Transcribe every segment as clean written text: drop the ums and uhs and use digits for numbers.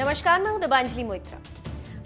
नमस्कार, मैं हूं दिबांजलि मोइत्रा।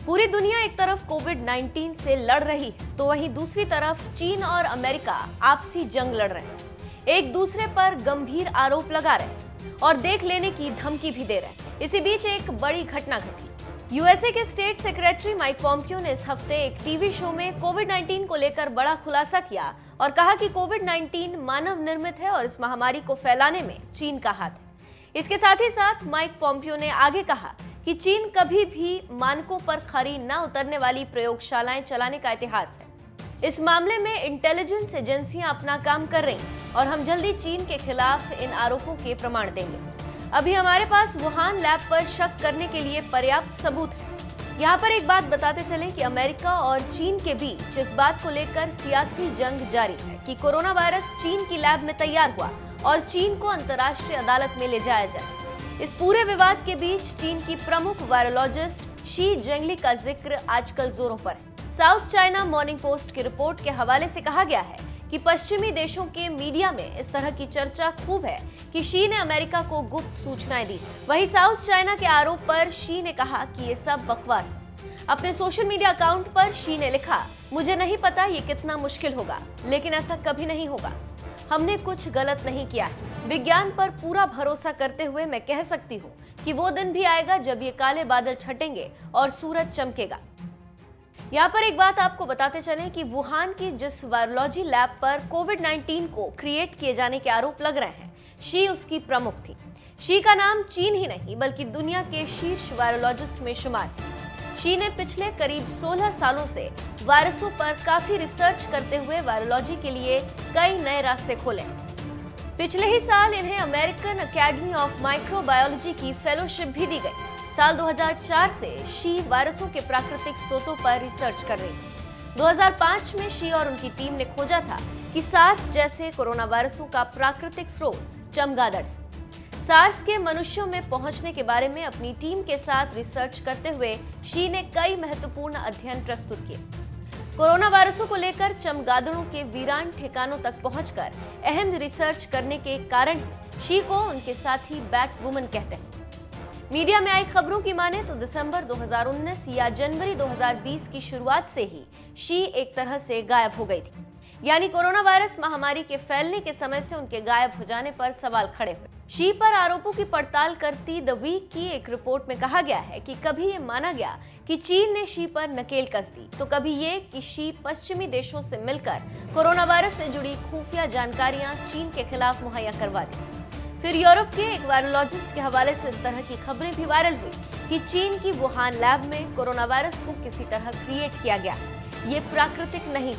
पूरी दुनिया एक तरफ कोविड-19 से लड़ रही है तो वहीं दूसरी तरफ चीन और अमेरिका आपसी जंग लड़ रहे हैं। एक दूसरे पर गंभीर आरोप लगा रहे हैं और देख लेने की धमकी भी दे रहे हैं। इसी बीच एक बड़ी घटना घटी। यूएसए के स्टेट सेक्रेटरी माइक पॉम्पियो ने इस हफ्ते एक टीवी शो में कोविड-19 को लेकर बड़ा खुलासा किया और कहा कि कोविड-19 मानव निर्मित है और इस महामारी को फैलाने में चीन का हाथ है। इसके साथ ही साथ माइक पॉम्पियो ने आगे कहा कि चीन कभी भी मानकों पर खरी न उतरने वाली प्रयोगशालाएं चलाने का इतिहास है। इस मामले में इंटेलिजेंस एजेंसियां अपना काम कर रही हैं और हम जल्दी चीन के खिलाफ इन आरोपों के प्रमाण देंगे। अभी हमारे पास वुहान लैब पर शक करने के लिए पर्याप्त सबूत है। यहाँ पर एक बात बताते चलें कि अमेरिका और चीन के बीच इस बात को लेकर सियासी जंग जारी है कि कोरोना वायरस चीन की लैब में तैयार हुआ और चीन को अंतर्राष्ट्रीय अदालत में ले जाया जाए। इस पूरे विवाद के बीच चीन की प्रमुख वायरोलॉजिस्ट शी जेंगली का जिक्र आजकल जोरों पर है। साउथ चाइना मॉर्निंग पोस्ट की रिपोर्ट के हवाले से कहा गया है कि पश्चिमी देशों के मीडिया में इस तरह की चर्चा खूब है कि शी ने अमेरिका को गुप्त सूचनाएं दी। वहीं साउथ चाइना के आरोप पर शी ने कहा कि ये सब बकवास है। अपने सोशल मीडिया अकाउंट पर शी ने लिखा, मुझे नहीं पता ये कितना मुश्किल होगा, लेकिन ऐसा कभी नहीं होगा। हमने कुछ गलत नहीं किया है। विज्ञान पर पूरा भरोसा करते हुए मैं कह सकती हूँ कि वो दिन भी आएगा जब ये काले बादल छटेंगे और सूरज चमकेगा। यहाँ पर एक बात आपको बताते चलें कि वुहान की जिस वायरोलॉजी लैब पर कोविड-19 को क्रिएट किए जाने के आरोप लग रहे हैं, शी उसकी प्रमुख थी। शी का नाम चीन ही नहीं बल्कि दुनिया के शीर्ष वायरोलॉजिस्ट में शुमार है। शी ने पिछले करीब 16 सालों से वायरसों पर काफी रिसर्च करते हुए वायरोलॉजी के लिए कई नए रास्ते खोले। पिछले ही साल इन्हें अमेरिकन एकेडमी ऑफ माइक्रोबायोलॉजी की फेलोशिप भी दी गई। साल 2004 से शी वायरसों के प्राकृतिक स्रोतों पर रिसर्च कर रही थी। 2005 में शी और उनकी टीम ने खोजा था कि सार्स जैसे कोरोना वायरसों का प्राकृतिक स्रोत चमगादड़ है। सार्स के मनुष्यों में पहुंचने के बारे में अपनी टीम के साथ रिसर्च करते हुए शी ने कई महत्वपूर्ण अध्ययन प्रस्तुत किए। कोरोना वायरसों को लेकर चमगादड़ों के वीरान ठिकानों तक पहुंचकर अहम रिसर्च करने के कारण शी को उनके साथी बैट वुमन कहते हैं। मीडिया में आई खबरों की माने तो दिसंबर 2019 या जनवरी 2020 की शुरुआत से ही शी एक तरह से गायब हो गई थी। यानी कोरोना वायरस महामारी के फैलने के समय से उनके गायब हो जाने पर सवाल खड़े हुए। शी पर आरोपों की पड़ताल करती द वीक की एक रिपोर्ट में कहा गया है कि कभी ये माना गया कि चीन ने शी पर नकेल कस दी, तो कभी ये कि शी पश्चिमी देशों से मिलकर कोरोना वायरस से जुड़ी खुफिया जानकारियां चीन के खिलाफ मुहैया करवा दी। फिर यूरोप के एक वायरोलॉजिस्ट के हवाले से इस तरह की खबरें भी वायरल हुई कि चीन की वुहान लैब में कोरोना वायरस को किसी तरह क्रिएट किया गया, ये प्राकृतिक नहीं।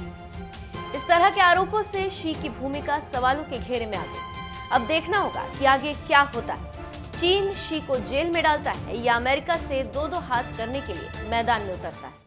इस तरह के आरोपों से शी की भूमिका सवालों के घेरे में आ गई। अब देखना होगा कि आगे क्या होता है। चीन शी को जेल में डालता है या अमेरिका से दो हाथ करने के लिए मैदान में उतरता है।